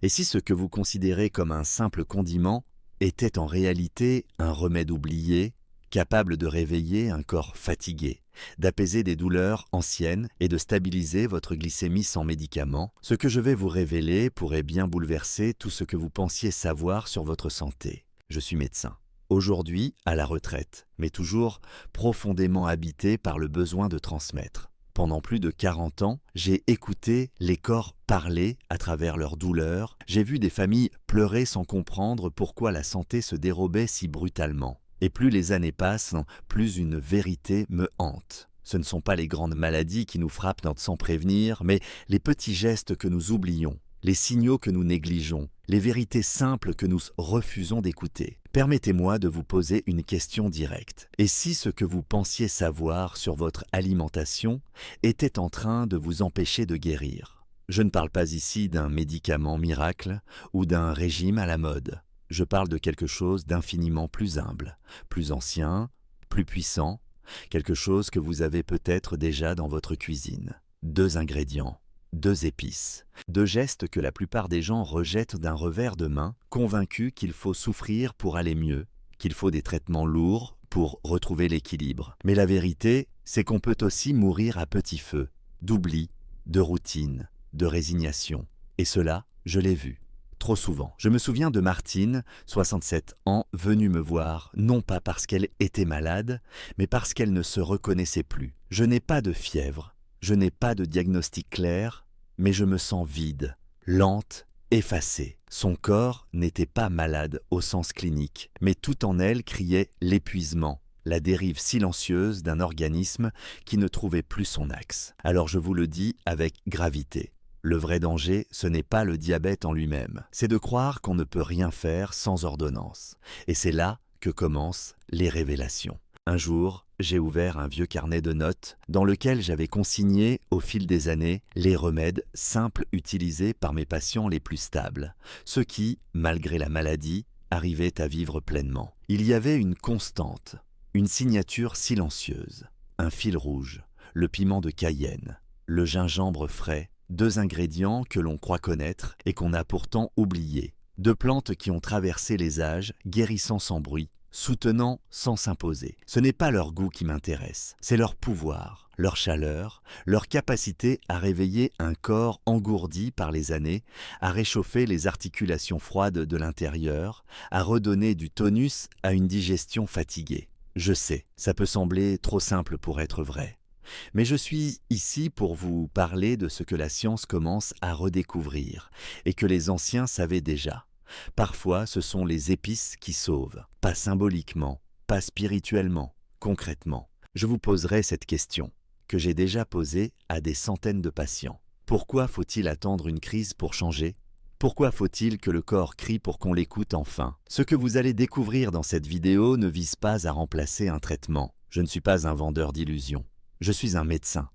Et si ce que vous considérez comme un simple condiment était en réalité un remède oublié, capable de réveiller un corps fatigué, d'apaiser des douleurs anciennes et de stabiliser votre glycémie sans médicaments, ce que je vais vous révéler pourrait bien bouleverser tout ce que vous pensiez savoir sur votre santé. Je suis médecin. Aujourd'hui, à la retraite, mais toujours profondément habité par le besoin de transmettre. Pendant plus de 40 ans, j'ai écouté les corps parler à travers leurs douleurs, j'ai vu des familles pleurer sans comprendre pourquoi la santé se dérobait si brutalement. Et plus les années passent, plus une vérité me hante. Ce ne sont pas les grandes maladies qui nous frappent sans prévenir, mais les petits gestes que nous oublions, les signaux que nous négligeons, les vérités simples que nous refusons d'écouter. Permettez-moi de vous poser une question directe. Et si ce que vous pensiez savoir sur votre alimentation était en train de vous empêcher de guérir? Je ne parle pas ici d'un médicament miracle ou d'un régime à la mode. Je parle de quelque chose d'infiniment plus humble, plus ancien, plus puissant, quelque chose que vous avez peut-être déjà dans votre cuisine. 2 ingrédients. 2 épices, 2 gestes que la plupart des gens rejettent d'un revers de main, convaincus qu'il faut souffrir pour aller mieux, qu'il faut des traitements lourds pour retrouver l'équilibre. Mais la vérité, c'est qu'on peut aussi mourir à petit feu, d'oubli, de routine, de résignation. Et cela, je l'ai vu. Trop souvent. Je me souviens de Martine, 67 ans, venue me voir, non pas parce qu'elle était malade, mais parce qu'elle ne se reconnaissait plus. Je n'ai pas de fièvre. Je n'ai pas de diagnostic clair, mais je me sens vide, lente, effacée. Son corps n'était pas malade au sens clinique, mais tout en elle criait l'épuisement, la dérive silencieuse d'un organisme qui ne trouvait plus son axe. Alors je vous le dis avec gravité. Le vrai danger, ce n'est pas le diabète en lui-même, c'est de croire qu'on ne peut rien faire sans ordonnance. Et c'est là que commencent les révélations. Un jour, j'ai ouvert un vieux carnet de notes dans lequel j'avais consigné, au fil des années, les remèdes simples utilisés par mes patients les plus stables, ceux qui, malgré la maladie, arrivaient à vivre pleinement. Il y avait une constante, une signature silencieuse, un fil rouge, le piment de Cayenne, le gingembre frais, 2 ingrédients que l'on croit connaître et qu'on a pourtant oubliés, 2 plantes qui ont traversé les âges, guérissant sans bruit, soutenant sans s'imposer. Ce n'est pas leur goût qui m'intéresse, c'est leur pouvoir, leur chaleur, leur capacité à réveiller un corps engourdi par les années, à réchauffer les articulations froides de l'intérieur, à redonner du tonus à une digestion fatiguée. Je sais, ça peut sembler trop simple pour être vrai. Mais je suis ici pour vous parler de ce que la science commence à redécouvrir et que les anciens savaient déjà. Parfois, ce sont les épices qui sauvent, pas symboliquement, pas spirituellement, concrètement. Je vous poserai cette question, que j'ai déjà posée à des centaines de patients. Pourquoi faut-il attendre une crise pour changer? Pourquoi faut-il que le corps crie pour qu'on l'écoute enfin? Ce que vous allez découvrir dans cette vidéo ne vise pas à remplacer un traitement. Je ne suis pas un vendeur d'illusions. Je suis un médecin.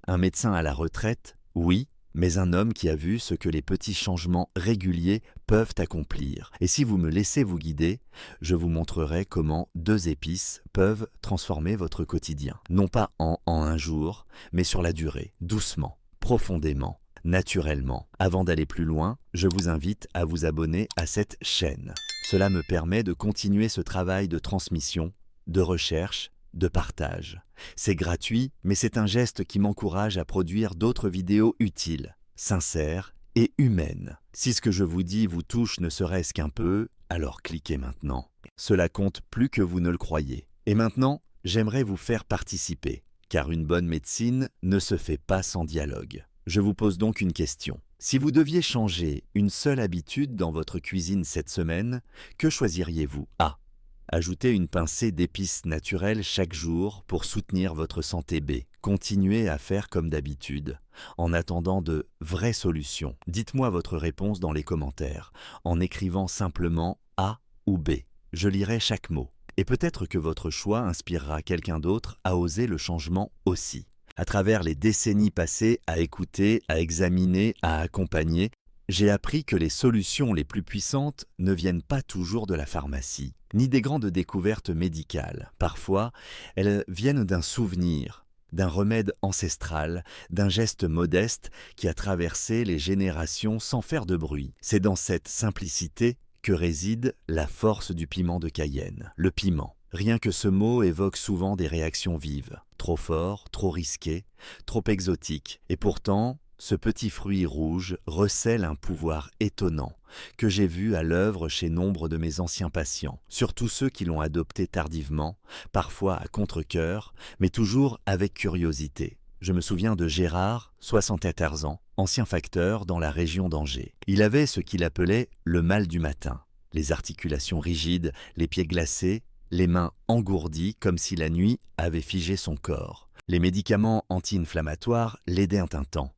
Un médecin à la retraite, oui, mais un homme qui a vu ce que les petits changements réguliers peuvent accomplir. Et si vous me laissez vous guider, je vous montrerai comment 2 épices peuvent transformer votre quotidien. Non pas en un jour, mais sur la durée, doucement, profondément, naturellement. Avant d'aller plus loin, je vous invite à vous abonner à cette chaîne. Cela me permet de continuer ce travail de transmission, de recherche, de partage. C'est gratuit, mais c'est un geste qui m'encourage à produire d'autres vidéos utiles, sincères et humaines. Si ce que je vous dis vous touche ne serait-ce qu'un peu, alors cliquez maintenant. Cela compte plus que vous ne le croyez. Et maintenant, j'aimerais vous faire participer, car une bonne médecine ne se fait pas sans dialogue. Je vous pose donc une question. Si vous deviez changer une seule habitude dans votre cuisine cette semaine, que choisiriez-vous? A. Ajoutez une pincée d'épices naturelles chaque jour pour soutenir votre santé. B. Continuez à faire comme d'habitude, en attendant de vraies solutions. Dites-moi votre réponse dans les commentaires, en écrivant simplement A ou B. Je lirai chaque mot. Et peut-être que votre choix inspirera quelqu'un d'autre à oser le changement aussi. À travers les décennies passées à écouter, à examiner, à accompagner, j'ai appris que les solutions les plus puissantes ne viennent pas toujours de la pharmacie, ni des grandes découvertes médicales. Parfois, elles viennent d'un souvenir, d'un remède ancestral, d'un geste modeste qui a traversé les générations sans faire de bruit. C'est dans cette simplicité que réside la force du piment de Cayenne. Le piment. Rien que ce mot évoque souvent des réactions vives. Trop fort, trop risqué, trop exotique. Et pourtant, ce petit fruit rouge recèle un pouvoir étonnant que j'ai vu à l'œuvre chez nombre de mes anciens patients, surtout ceux qui l'ont adopté tardivement, parfois à contre-cœur, mais toujours avec curiosité. Je me souviens de Gérard, 74 ans, ancien facteur dans la région d'Angers. Il avait ce qu'il appelait le mal du matin. Les articulations rigides, les pieds glacés, les mains engourdies comme si la nuit avait figé son corps. Les médicaments anti-inflammatoires l'aidaient un temps,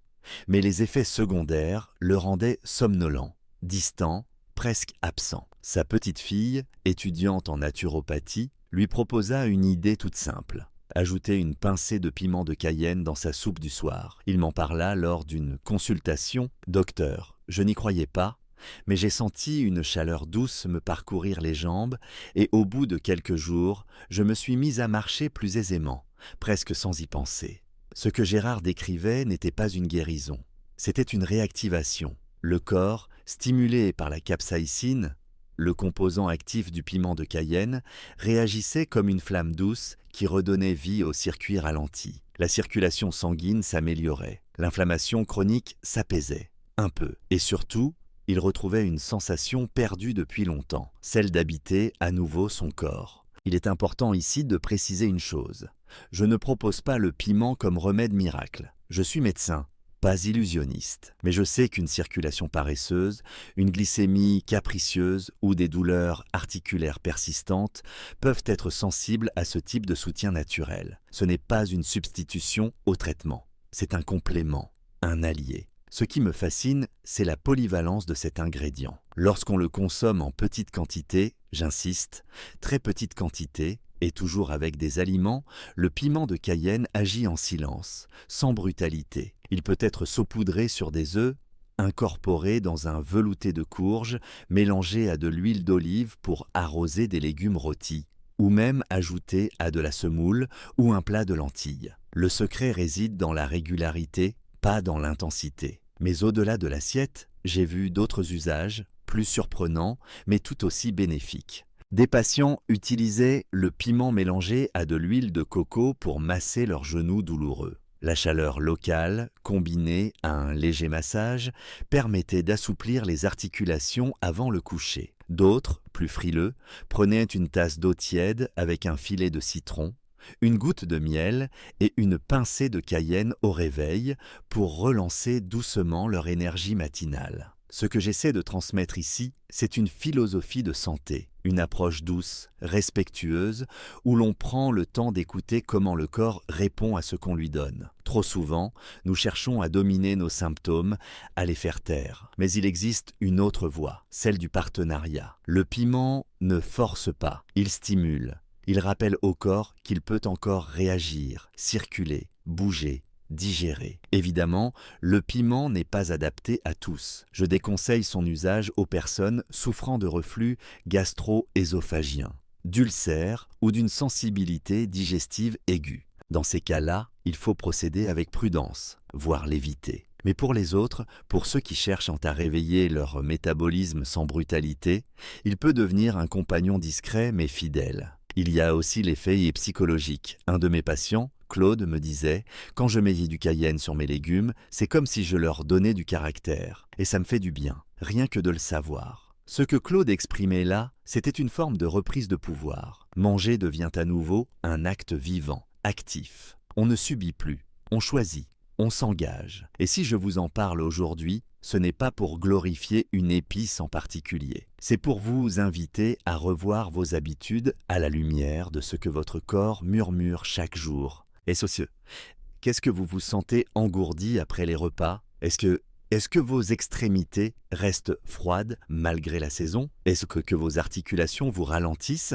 mais les effets secondaires le rendaient somnolent, distant, presque absent. Sa petite fille, étudiante en naturopathie, lui proposa une idée toute simple. Ajouter une pincée de piment de Cayenne dans sa soupe du soir. Il m'en parla lors d'une consultation. « Docteur, je n'y croyais pas, mais j'ai senti une chaleur douce me parcourir les jambes et au bout de quelques jours, je me suis mis à marcher plus aisément, presque sans y penser. » Ce que Gérard décrivait n'était pas une guérison, c'était une réactivation. Le corps, stimulé par la capsaïcine, le composant actif du piment de Cayenne, réagissait comme une flamme douce qui redonnait vie au circuit ralenti. La circulation sanguine s'améliorait, l'inflammation chronique s'apaisait, un peu. Et surtout, il retrouvait une sensation perdue depuis longtemps, celle d'habiter à nouveau son corps. Il est important ici de préciser une chose. Je ne propose pas le piment comme remède miracle. Je suis médecin, pas illusionniste. Mais je sais qu'une circulation paresseuse, une glycémie capricieuse ou des douleurs articulaires persistantes peuvent être sensibles à ce type de soutien naturel. Ce n'est pas une substitution au traitement. C'est un complément, un allié. Ce qui me fascine, c'est la polyvalence de cet ingrédient. Lorsqu'on le consomme en petite quantité, j'insiste, très petite quantité, et toujours avec des aliments, le piment de Cayenne agit en silence, sans brutalité. Il peut être saupoudré sur des œufs, incorporé dans un velouté de courge, mélangé à de l'huile d'olive pour arroser des légumes rôtis, ou même ajouté à de la semoule ou un plat de lentilles. Le secret réside dans la régularité, pas dans l'intensité. Mais au-delà de l'assiette, j'ai vu d'autres usages, plus surprenants, mais tout aussi bénéfiques. Des patients utilisaient le piment mélangé à de l'huile de coco pour masser leurs genoux douloureux. La chaleur locale, combinée à un léger massage, permettait d'assouplir les articulations avant le coucher. D'autres, plus frileux, prenaient une tasse d'eau tiède avec un filet de citron, une goutte de miel et une pincée de cayenne au réveil pour relancer doucement leur énergie matinale. Ce que j'essaie de transmettre ici, c'est une philosophie de santé, une approche douce, respectueuse, où l'on prend le temps d'écouter comment le corps répond à ce qu'on lui donne. Trop souvent, nous cherchons à dominer nos symptômes, à les faire taire. Mais il existe une autre voie, celle du partenariat. Le piment ne force pas, il stimule. Il rappelle au corps qu'il peut encore réagir, circuler, bouger, digérer. Évidemment, le piment n'est pas adapté à tous. Je déconseille son usage aux personnes souffrant de reflux gastro-œsophagien, d'ulcères ou d'une sensibilité digestive aiguë. Dans ces cas-là, il faut procéder avec prudence, voire l'éviter. Mais pour les autres, pour ceux qui cherchent à réveiller leur métabolisme sans brutalité, il peut devenir un compagnon discret mais fidèle. Il y a aussi l'effet psychologique. Un de mes patients, Claude, me disait « Quand je mets du cayenne sur mes légumes, c'est comme si je leur donnais du caractère. Et ça me fait du bien, rien que de le savoir. » Ce que Claude exprimait là, c'était une forme de reprise de pouvoir. Manger devient à nouveau un acte vivant, actif. On ne subit plus, on choisit, on s'engage. Et si je vous en parle aujourd'hui, ce n'est pas pour glorifier une épice en particulier. C'est pour vous inviter à revoir vos habitudes à la lumière de ce que votre corps murmure chaque jour. Et socieux, qu'est-ce que vous vous sentez engourdi après les repas? Est-ce que vos extrémités restent froides malgré la saison? Est-ce que vos articulations vous ralentissent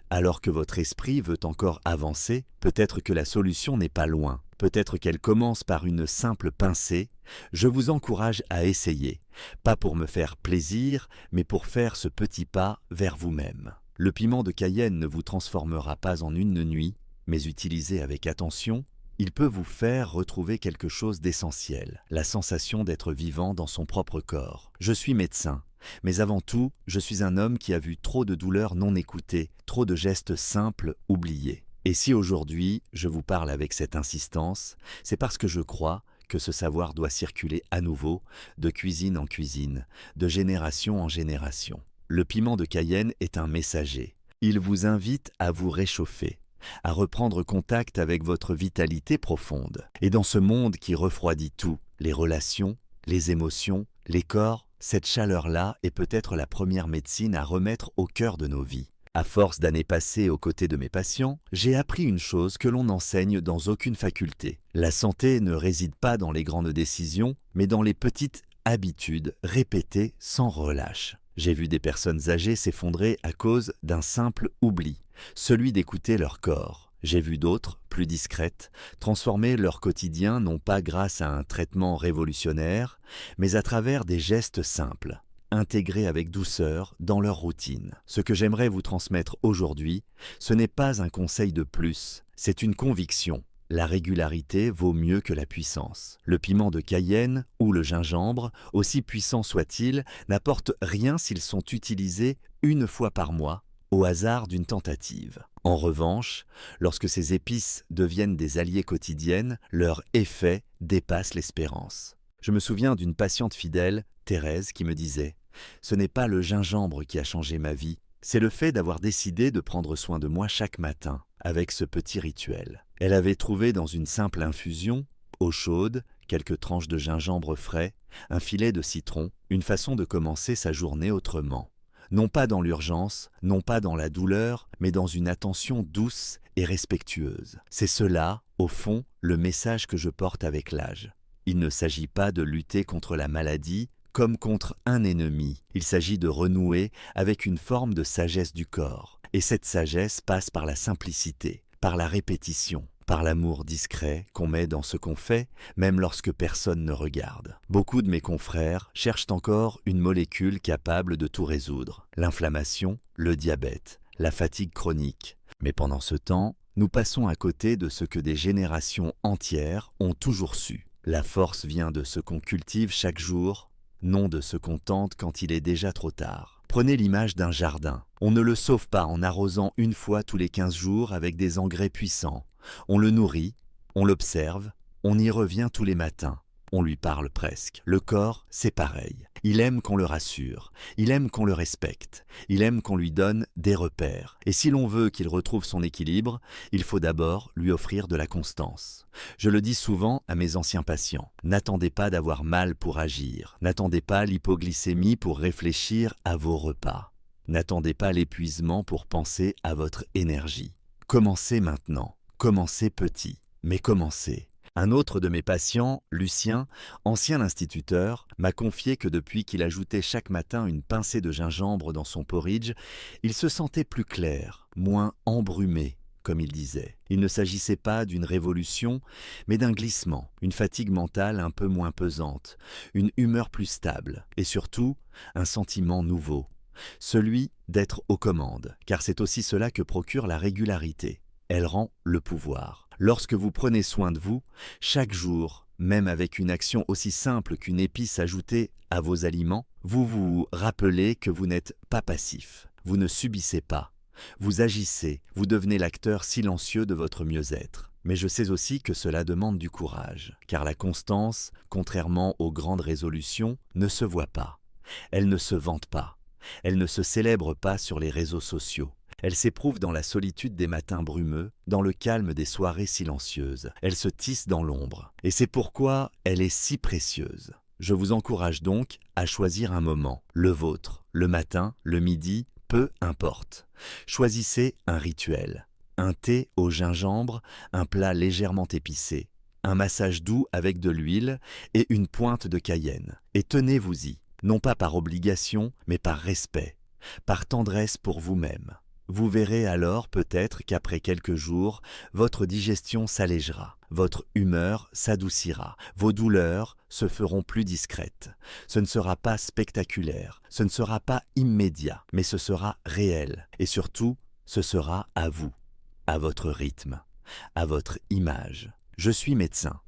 alors que votre esprit veut encore avancer? Peut-être que la solution n'est pas loin. Peut-être qu'elle commence par une simple pincée. Je vous encourage à essayer. Pas pour me faire plaisir, mais pour faire ce petit pas vers vous-même. Le piment de Cayenne ne vous transformera pas en une nuit, mais utilisé avec attention, Il peut vous faire retrouver quelque chose d'essentiel, la sensation d'être vivant dans son propre corps. Je suis médecin, mais avant tout, je suis un homme qui a vu trop de douleurs non écoutées, trop de gestes simples oubliés. Et si aujourd'hui je vous parle avec cette insistance, c'est parce que je crois que ce savoir doit circuler à nouveau, de cuisine en cuisine, de génération en génération. Le piment de Cayenne est un messager. Il vous invite à vous réchauffer, à reprendre contact avec votre vitalité profonde. Et dans ce monde qui refroidit tout, les relations, les émotions, les corps, cette chaleur-là est peut-être la première médecine à remettre au cœur de nos vies. À force d'années passées aux côtés de mes patients, j'ai appris une chose que l'on n'enseigne dans aucune faculté. La santé ne réside pas dans les grandes décisions, mais dans les petites habitudes répétées sans relâche. J'ai vu des personnes âgées s'effondrer à cause d'un simple oubli, celui d'écouter leur corps. J'ai vu d'autres, plus discrètes, transformer leur quotidien non pas grâce à un traitement révolutionnaire, mais à travers des gestes simples, intégrés avec douceur dans leur routine. Ce que j'aimerais vous transmettre aujourd'hui, ce n'est pas un conseil de plus, c'est une conviction. La régularité vaut mieux que la puissance. Le piment de Cayenne ou le gingembre, aussi puissants soient-ils, n'apportent rien s'ils sont utilisés une fois par mois, au hasard d'une tentative. En revanche, lorsque ces épices deviennent des alliés quotidiennes, leur effet dépasse l'espérance. Je me souviens d'une patiente fidèle, Thérèse, qui me disait « Ce n'est pas le gingembre qui a changé ma vie, c'est le fait d'avoir décidé de prendre soin de moi chaque matin, avec ce petit rituel. » Elle avait trouvé dans une simple infusion, eau chaude, quelques tranches de gingembre frais, un filet de citron, une façon de commencer sa journée autrement. Non pas dans l'urgence, non pas dans la douleur, mais dans une attention douce et respectueuse. C'est cela, au fond, le message que je porte avec l'âge. Il ne s'agit pas de lutter contre la maladie comme contre un ennemi. Il s'agit de renouer avec une forme de sagesse du corps. Et cette sagesse passe par la simplicité, par la répétition, par l'amour discret qu'on met dans ce qu'on fait, même lorsque personne ne regarde. Beaucoup de mes confrères cherchent encore une molécule capable de tout résoudre. L'inflammation, le diabète, la fatigue chronique. Mais pendant ce temps, nous passons à côté de ce que des générations entières ont toujours su. La force vient de ce qu'on cultive chaque jour, non de ce qu'on tente quand il est déjà trop tard. Prenez l'image d'un jardin. On ne le sauve pas en arrosant une fois tous les 15 jours avec des engrais puissants. On le nourrit, on l'observe, on y revient tous les matins. On lui parle presque. Le corps, c'est pareil. Il aime qu'on le rassure, il aime qu'on le respecte, il aime qu'on lui donne des repères. Et si l'on veut qu'il retrouve son équilibre, il faut d'abord lui offrir de la constance. Je le dis souvent à mes anciens patients, n'attendez pas d'avoir mal pour agir, n'attendez pas l'hypoglycémie pour réfléchir à vos repas, n'attendez pas l'épuisement pour penser à votre énergie. Commencez maintenant, commencez petit, mais commencez. Un autre de mes patients, Lucien, ancien instituteur, m'a confié que depuis qu'il ajoutait chaque matin une pincée de gingembre dans son porridge, il se sentait plus clair, moins embrumé, comme il disait. Il ne s'agissait pas d'une révolution, mais d'un glissement, une fatigue mentale un peu moins pesante, une humeur plus stable, et surtout, un sentiment nouveau, celui d'être aux commandes, car c'est aussi cela que procure la régularité. Elle rend le pouvoir. Lorsque vous prenez soin de vous, chaque jour, même avec une action aussi simple qu'une épice ajoutée à vos aliments, vous vous rappelez que vous n'êtes pas passif, vous ne subissez pas, vous agissez, vous devenez l'acteur silencieux de votre mieux-être. Mais je sais aussi que cela demande du courage, car la constance, contrairement aux grandes résolutions, ne se voit pas, elle ne se vante pas, elle ne se célèbre pas sur les réseaux sociaux. Elle s'éprouve dans la solitude des matins brumeux, dans le calme des soirées silencieuses. Elle se tisse dans l'ombre. Et c'est pourquoi elle est si précieuse. Je vous encourage donc à choisir un moment, le vôtre, le matin, le midi, peu importe. Choisissez un rituel. Un thé au gingembre, un plat légèrement épicé, un massage doux avec de l'huile et une pointe de cayenne. Et tenez-vous-y, non pas par obligation, mais par respect, par tendresse pour vous-même. Vous verrez alors peut-être qu'après quelques jours, votre digestion s'allégera, votre humeur s'adoucira, vos douleurs se feront plus discrètes. Ce ne sera pas spectaculaire, ce ne sera pas immédiat, mais ce sera réel. Et surtout, ce sera à vous, à votre rythme, à votre image. Je suis médecin.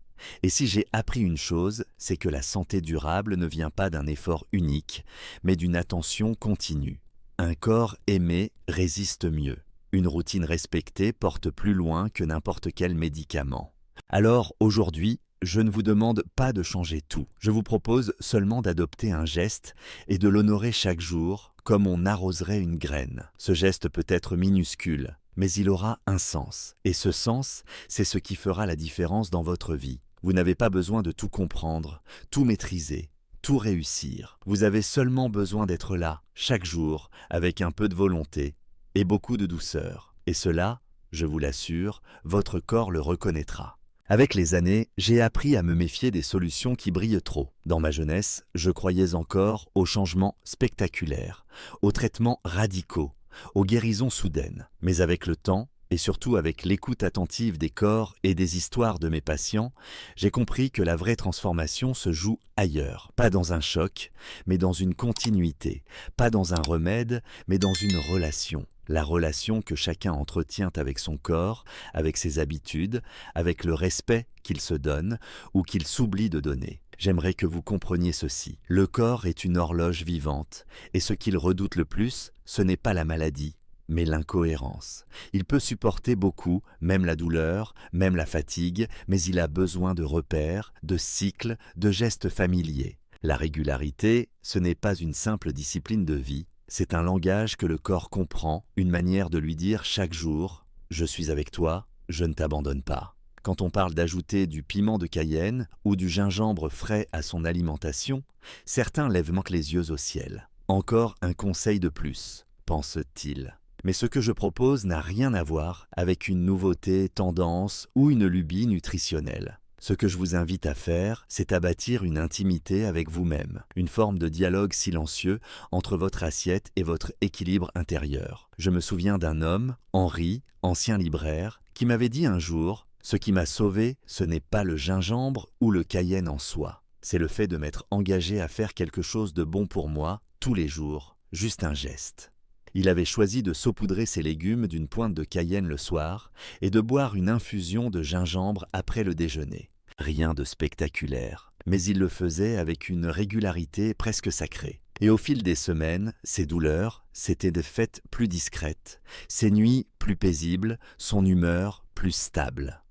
Et si j'ai appris une chose, c'est que la santé durable ne vient pas d'un effort unique, mais d'une attention continue. Un corps aimé résiste mieux. Une routine respectée porte plus loin que n'importe quel médicament. Alors aujourd'hui, je ne vous demande pas de changer tout. Je vous propose seulement d'adopter un geste et de l'honorer chaque jour comme on arroserait une graine. Ce geste peut être minuscule, mais il aura un sens. Et ce sens, c'est ce qui fera la différence dans votre vie. Vous n'avez pas besoin de tout comprendre, tout maîtriser, tout réussir. Vous avez seulement besoin d'être là, chaque jour, avec un peu de volonté et beaucoup de douceur. Et cela, je vous l'assure, votre corps le reconnaîtra. Avec les années, j'ai appris à me méfier des solutions qui brillent trop. Dans ma jeunesse, je croyais encore aux changements spectaculaires, aux traitements radicaux, aux guérisons soudaines. Mais avec le temps, et surtout avec l'écoute attentive des corps et des histoires de mes patients, j'ai compris que la vraie transformation se joue ailleurs. Pas dans un choc, mais dans une continuité. Pas dans un remède, mais dans une relation. La relation que chacun entretient avec son corps, avec ses habitudes, avec le respect qu'il se donne ou qu'il s'oublie de donner. J'aimerais que vous compreniez ceci. Le corps est une horloge vivante, et ce qu'il redoute le plus, ce n'est pas la maladie, mais l'incohérence. Il peut supporter beaucoup, même la douleur, même la fatigue, mais il a besoin de repères, de cycles, de gestes familiers. La régularité, ce n'est pas une simple discipline de vie, c'est un langage que le corps comprend, une manière de lui dire chaque jour « Je suis avec toi, je ne t'abandonne pas ». Quand on parle d'ajouter du piment de Cayenne ou du gingembre frais à son alimentation, certains lèvent manquent les yeux au ciel. Encore un conseil de plus, pense-t-il. Mais ce que je propose n'a rien à voir avec une nouveauté, tendance ou une lubie nutritionnelle. Ce que je vous invite à faire, c'est à bâtir une intimité avec vous-même, une forme de dialogue silencieux entre votre assiette et votre équilibre intérieur. Je me souviens d'un homme, Henri, ancien libraire, qui m'avait dit un jour « Ce qui m'a sauvé, ce n'est pas le gingembre ou le cayenne en soi. C'est le fait de m'être engagé à faire quelque chose de bon pour moi, tous les jours, juste un geste. » Il avait choisi de saupoudrer ses légumes d'une pointe de cayenne le soir et de boire une infusion de gingembre après le déjeuner. Rien de spectaculaire, mais il le faisait avec une régularité presque sacrée. Et au fil des semaines, ses douleurs s'étaient de fait plus discrètes, ses nuits plus paisibles, son humeur plus stable.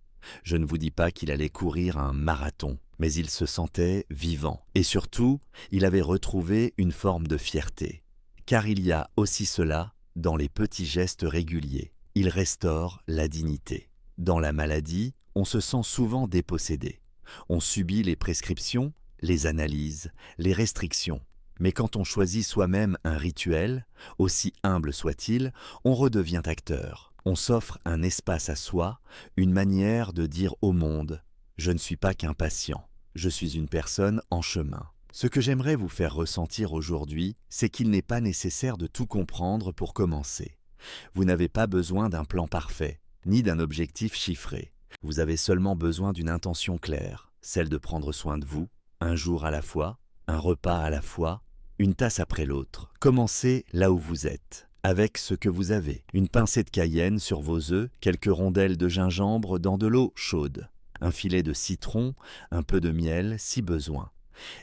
Je ne vous dis pas qu'il allait courir un marathon, mais il se sentait vivant. Et surtout, il avait retrouvé une forme de fierté. Car il y a aussi cela dans les petits gestes réguliers. Ils restaurent la dignité. Dans la maladie, on se sent souvent dépossédé. On subit les prescriptions, les analyses, les restrictions. Mais quand on choisit soi-même un rituel, aussi humble soit-il, on redevient acteur. On s'offre un espace à soi, une manière de dire au monde « Je ne suis pas qu'un patient, je suis une personne en chemin ». Ce que j'aimerais vous faire ressentir aujourd'hui, c'est qu'il n'est pas nécessaire de tout comprendre pour commencer. Vous n'avez pas besoin d'un plan parfait, ni d'un objectif chiffré. Vous avez seulement besoin d'une intention claire, celle de prendre soin de vous, un jour à la fois, un repas à la fois, une tasse après l'autre. Commencez là où vous êtes, avec ce que vous avez. Une pincée de cayenne sur vos œufs, quelques rondelles de gingembre dans de l'eau chaude, un filet de citron, un peu de miel si besoin.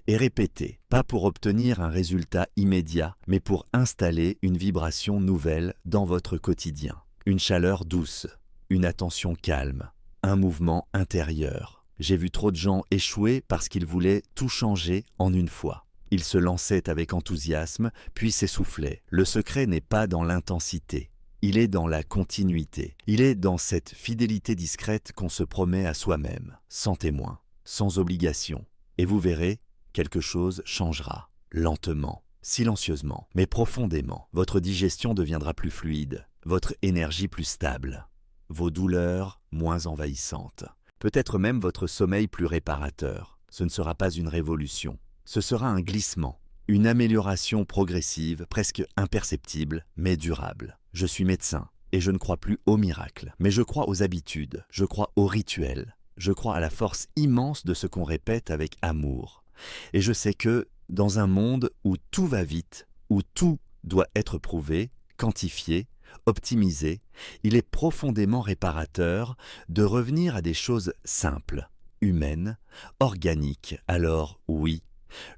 Et répétez, pas pour obtenir un résultat immédiat, mais pour installer une vibration nouvelle dans votre quotidien. Une chaleur douce, une attention calme, un mouvement intérieur. J'ai vu trop de gens échouer parce qu'ils voulaient tout changer en une fois. Ils se lançaient avec enthousiasme, puis s'essoufflaient. Le secret n'est pas dans l'intensité, il est dans la continuité. Il est dans cette fidélité discrète qu'on se promet à soi-même, sans témoin, sans obligation. Et vous verrez, quelque chose changera, lentement, silencieusement, mais profondément. Votre digestion deviendra plus fluide, votre énergie plus stable, vos douleurs moins envahissantes. Peut-être même votre sommeil plus réparateur. Ce ne sera pas une révolution, ce sera un glissement, une amélioration progressive, presque imperceptible, mais durable. Je suis médecin et je ne crois plus aux miracles, mais je crois aux habitudes, je crois aux rituels. Je crois à la force immense de ce qu'on répète avec amour. Et je sais que, dans un monde où tout va vite, où tout doit être prouvé, quantifié, optimisé, il est profondément réparateur de revenir à des choses simples, humaines, organiques. Alors oui,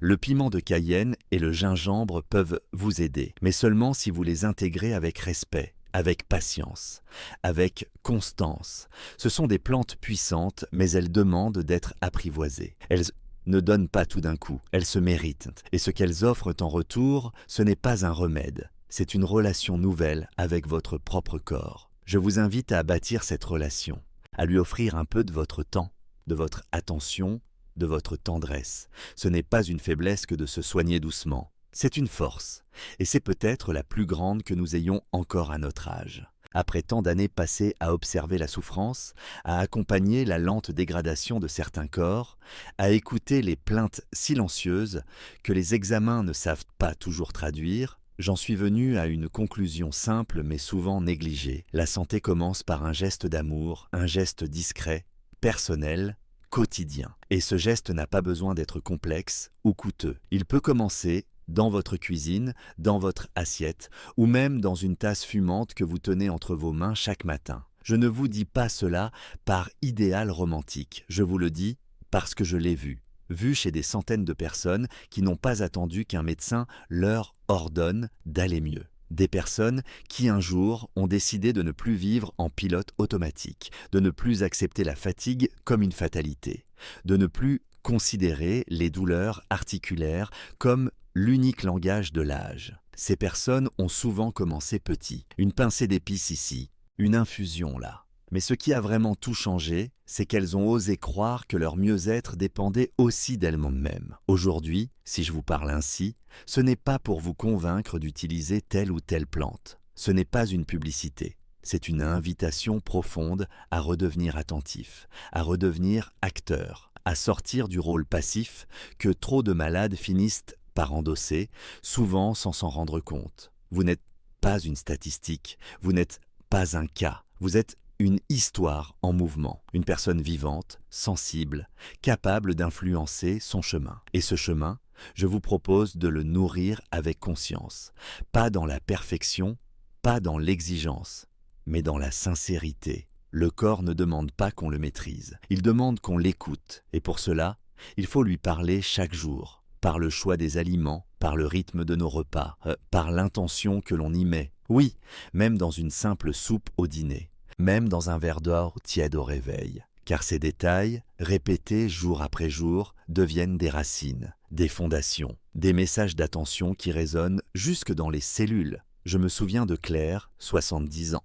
le piment de Cayenne et le gingembre peuvent vous aider, mais seulement si vous les intégrez avec respect, avec patience, avec constance. Ce sont des plantes puissantes, mais elles demandent d'être apprivoisées. Elles ne donnent pas tout d'un coup, elles se méritent. Et ce qu'elles offrent en retour, ce n'est pas un remède, c'est une relation nouvelle avec votre propre corps. Je vous invite à bâtir cette relation, à lui offrir un peu de votre temps, de votre attention, de votre tendresse. Ce n'est pas une faiblesse que de se soigner doucement. C'est une force, et c'est peut-être la plus grande que nous ayons encore à notre âge. Après tant d'années passées à observer la souffrance, à accompagner la lente dégradation de certains corps, à écouter les plaintes silencieuses que les examens ne savent pas toujours traduire, j'en suis venu à une conclusion simple mais souvent négligée. La santé commence par un geste d'amour, un geste discret, personnel, quotidien. Et ce geste n'a pas besoin d'être complexe ou coûteux. Il peut commencer dans votre cuisine, dans votre assiette, ou même dans une tasse fumante que vous tenez entre vos mains chaque matin. Je ne vous dis pas cela par idéal romantique, je vous le dis parce que je l'ai vu chez des centaines de personnes qui n'ont pas attendu qu'un médecin leur ordonne d'aller mieux. Des personnes qui un jour ont décidé de ne plus vivre en pilote automatique, de ne plus accepter la fatigue comme une fatalité, de ne plus considérer les douleurs articulaires comme l'unique langage de l'âge. Ces personnes ont souvent commencé petit, une pincée d'épices ici, une infusion là. Mais ce qui a vraiment tout changé, c'est qu'elles ont osé croire que leur mieux-être dépendait aussi d'elles-mêmes. Aujourd'hui, si je vous parle ainsi, ce n'est pas pour vous convaincre d'utiliser telle ou telle plante. Ce n'est pas une publicité. C'est une invitation profonde à redevenir attentif, à redevenir acteur, à sortir du rôle passif que trop de malades finissent par endosser, souvent sans s'en rendre compte. Vous n'êtes pas une statistique, vous n'êtes pas un cas, vous êtes une histoire en mouvement, une personne vivante, sensible, capable d'influencer son chemin. Et ce chemin, je vous propose de le nourrir avec conscience, pas dans la perfection, pas dans l'exigence, mais dans la sincérité. Le corps ne demande pas qu'on le maîtrise, il demande qu'on l'écoute, et pour cela, il faut lui parler chaque jour, par le choix des aliments, par le rythme de nos repas, par l'intention que l'on y met. Oui, même dans une simple soupe au dîner, même dans un verre d'or tiède au réveil. Car ces détails, répétés jour après jour, deviennent des racines, des fondations, des messages d'attention qui résonnent jusque dans les cellules. Je me souviens de Claire, 70 ans,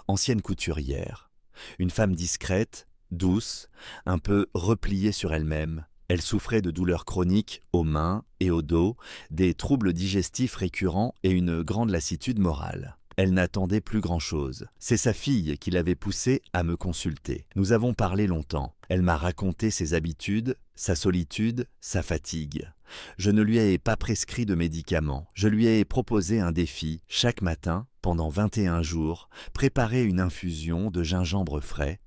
ancienne couturière. Une femme discrète, douce, un peu repliée sur elle-même. Elle souffrait de douleurs chroniques aux mains et au dos, des troubles digestifs récurrents et une grande lassitude morale. Elle n'attendait plus grand-chose. C'est sa fille qui l'avait poussée à me consulter. Nous avons parlé longtemps. Elle m'a raconté ses habitudes, sa solitude, sa fatigue. Je ne lui ai pas prescrit de médicaments. Je lui ai proposé un défi. Chaque matin, pendant 21 jours, préparer une infusion de gingembre frais.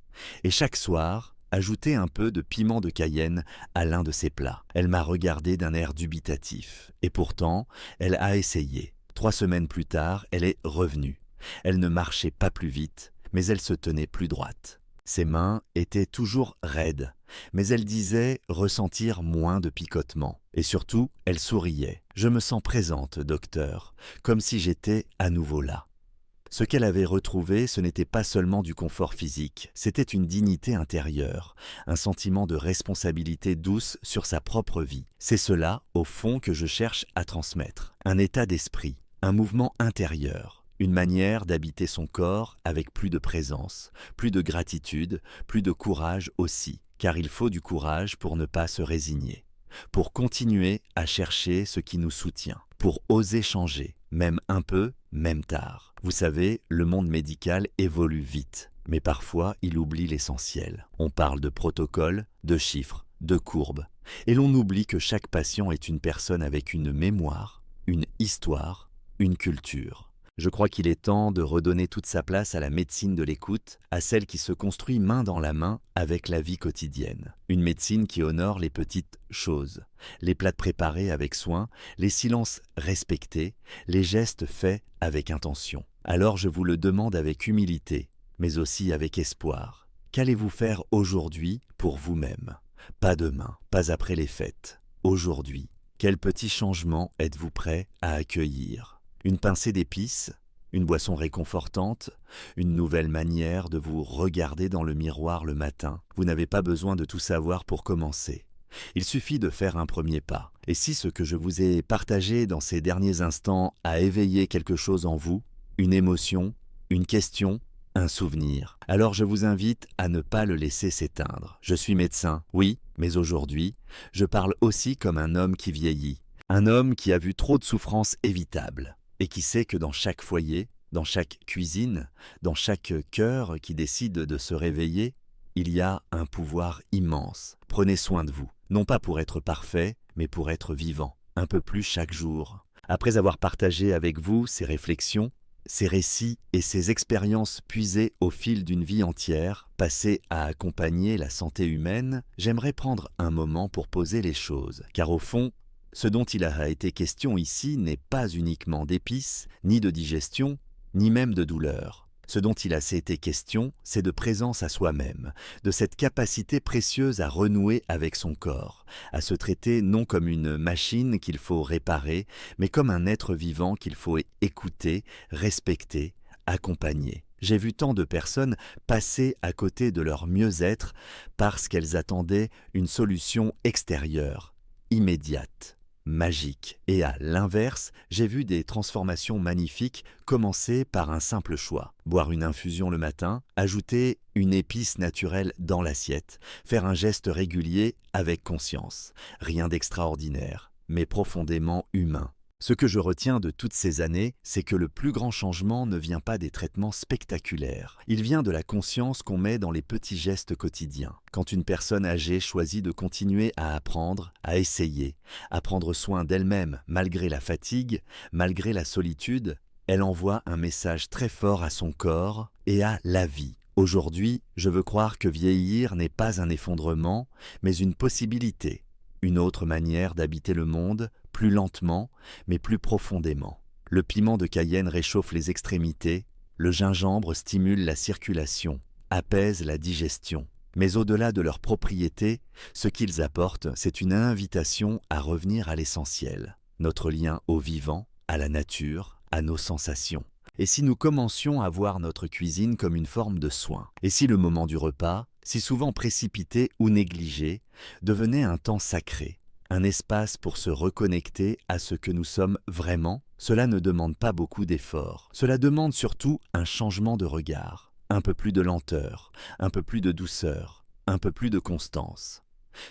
Et chaque soir, ajouter un peu de piment de Cayenne à l'un de ses plats. Elle m'a regardé d'un air dubitatif. Et pourtant, elle a essayé. 3 semaines plus tard, elle est revenue. Elle ne marchait pas plus vite, mais elle se tenait plus droite. Ses mains étaient toujours raides, mais elle disait ressentir moins de picotement. Et surtout, elle souriait. « Je me sens présente, docteur, comme si j'étais à nouveau là. » Ce qu'elle avait retrouvé, ce n'était pas seulement du confort physique, c'était une dignité intérieure, un sentiment de responsabilité douce sur sa propre vie. C'est cela, au fond, que je cherche à transmettre. Un état d'esprit, un mouvement intérieur, une manière d'habiter son corps avec plus de présence, plus de gratitude, plus de courage aussi, car il faut du courage pour ne pas se résigner, pour continuer à chercher ce qui nous soutient, pour oser changer, même un peu, même tard. Vous savez, le monde médical évolue vite, mais parfois il oublie l'essentiel. On parle de protocoles, de chiffres, de courbes, et l'on oublie que chaque patient est une personne avec une mémoire, une histoire, une culture. Je crois qu'il est temps de redonner toute sa place à la médecine de l'écoute, à celle qui se construit main dans la main avec la vie quotidienne. Une médecine qui honore les petites choses, les plats préparés avec soin, les silences respectés, les gestes faits avec intention. Alors je vous le demande avec humilité, mais aussi avec espoir. Qu'allez-vous faire aujourd'hui pour vous-même? Pas demain, pas après les fêtes. Aujourd'hui, quel petit changement êtes-vous prêt à accueillir? Une pincée d'épices? Une boisson réconfortante? Une nouvelle manière de vous regarder dans le miroir le matin? Vous n'avez pas besoin de tout savoir pour commencer. Il suffit de faire un premier pas. Et si ce que je vous ai partagé dans ces derniers instants a éveillé quelque chose en vous, une émotion, une question, un souvenir, alors je vous invite à ne pas le laisser s'éteindre. Je suis médecin, oui, mais aujourd'hui, je parle aussi comme un homme qui vieillit. Un homme qui a vu trop de souffrances évitables et qui sait que dans chaque foyer, dans chaque cuisine, dans chaque cœur qui décide de se réveiller, il y a un pouvoir immense. Prenez soin de vous, non pas pour être parfait, mais pour être vivant, un peu plus chaque jour. Après avoir partagé avec vous ces réflexions, ces récits et ces expériences puisées au fil d'une vie entière, passée à accompagner la santé humaine, j'aimerais prendre un moment pour poser les choses. Car au fond, ce dont il a été question ici n'est pas uniquement d'épices, ni de digestion, ni même de douleur. Ce dont il a été question, c'est de présence à soi-même, de cette capacité précieuse à renouer avec son corps, à se traiter non comme une machine qu'il faut réparer, mais comme un être vivant qu'il faut écouter, respecter, accompagner. J'ai vu tant de personnes passer à côté de leur mieux-être parce qu'elles attendaient une solution extérieure, immédiate, magique. Et à l'inverse, j'ai vu des transformations magnifiques commencer par un simple choix. Boire une infusion le matin, ajouter une épice naturelle dans l'assiette, faire un geste régulier avec conscience. Rien d'extraordinaire, mais profondément humain. Ce que je retiens de toutes ces années, c'est que le plus grand changement ne vient pas des traitements spectaculaires. Il vient de la conscience qu'on met dans les petits gestes quotidiens. Quand une personne âgée choisit de continuer à apprendre, à essayer, à prendre soin d'elle-même malgré la fatigue, malgré la solitude, elle envoie un message très fort à son corps et à la vie. Aujourd'hui, je veux croire que vieillir n'est pas un effondrement, mais une possibilité. Une autre manière d'habiter le monde, plus lentement, mais plus profondément. Le piment de Cayenne réchauffe les extrémités, le gingembre stimule la circulation, apaise la digestion. Mais au-delà de leurs propriétés, ce qu'ils apportent, c'est une invitation à revenir à l'essentiel, notre lien au vivant, à la nature, à nos sensations. Et si nous commencions à voir notre cuisine comme une forme de soin? Et si le moment du repas, si souvent précipité ou négligé, devenait un temps sacré, un espace pour se reconnecter à ce que nous sommes vraiment? Cela ne demande pas beaucoup d'efforts. Cela demande surtout un changement de regard, un peu plus de lenteur, un peu plus de douceur, un peu plus de constance.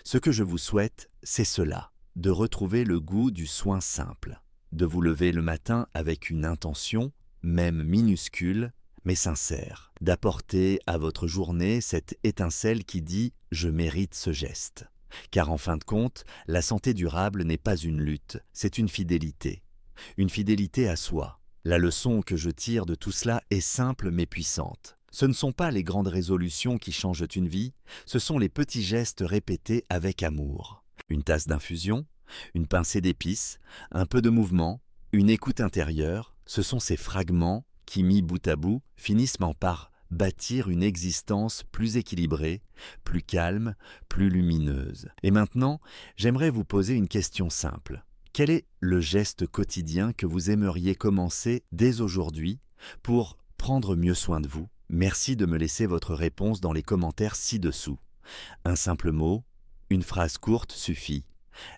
Ce que je vous souhaite, c'est cela, de retrouver le goût du soin simple, de vous lever le matin avec une intention, même minuscule, mais sincère, d'apporter à votre journée cette étincelle qui dit « je mérite ce geste ». Car en fin de compte, la santé durable n'est pas une lutte, c'est une fidélité à soi. La leçon que je tire de tout cela est simple mais puissante. Ce ne sont pas les grandes résolutions qui changent une vie, ce sont les petits gestes répétés avec amour. Une tasse d'infusion, une pincée d'épices, un peu de mouvement, une écoute intérieure, ce sont ces fragments qui, mis bout à bout, finissent par bâtir une existence plus équilibrée, plus calme, plus lumineuse. Et maintenant, j'aimerais vous poser une question simple. Quel est le geste quotidien que vous aimeriez commencer dès aujourd'hui pour prendre mieux soin de vous? Merci de me laisser votre réponse dans les commentaires ci-dessous. Un simple mot, une phrase courte suffit.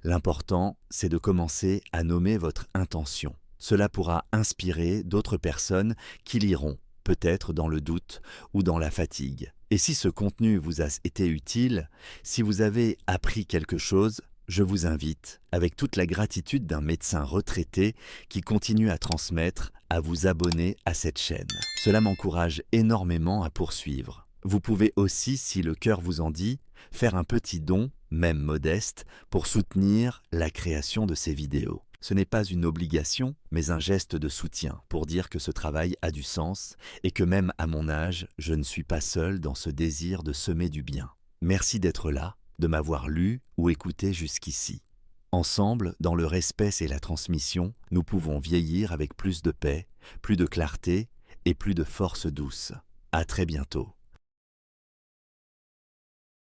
L'important, c'est de commencer à nommer votre intention. Cela pourra inspirer d'autres personnes qui liront, peut-être dans le doute ou dans la fatigue. Et si ce contenu vous a été utile, si vous avez appris quelque chose, je vous invite, avec toute la gratitude d'un médecin retraité qui continue à transmettre, à vous abonner à cette chaîne. Cela m'encourage énormément à poursuivre. Vous pouvez aussi, si le cœur vous en dit, faire un petit don, même modeste, pour soutenir la création de ces vidéos. Ce n'est pas une obligation, mais un geste de soutien pour dire que ce travail a du sens et que même à mon âge, je ne suis pas seul dans ce désir de semer du bien. Merci d'être là, de m'avoir lu ou écouté jusqu'ici. Ensemble, dans le respect et la transmission, nous pouvons vieillir avec plus de paix, plus de clarté et plus de force douce. À très bientôt.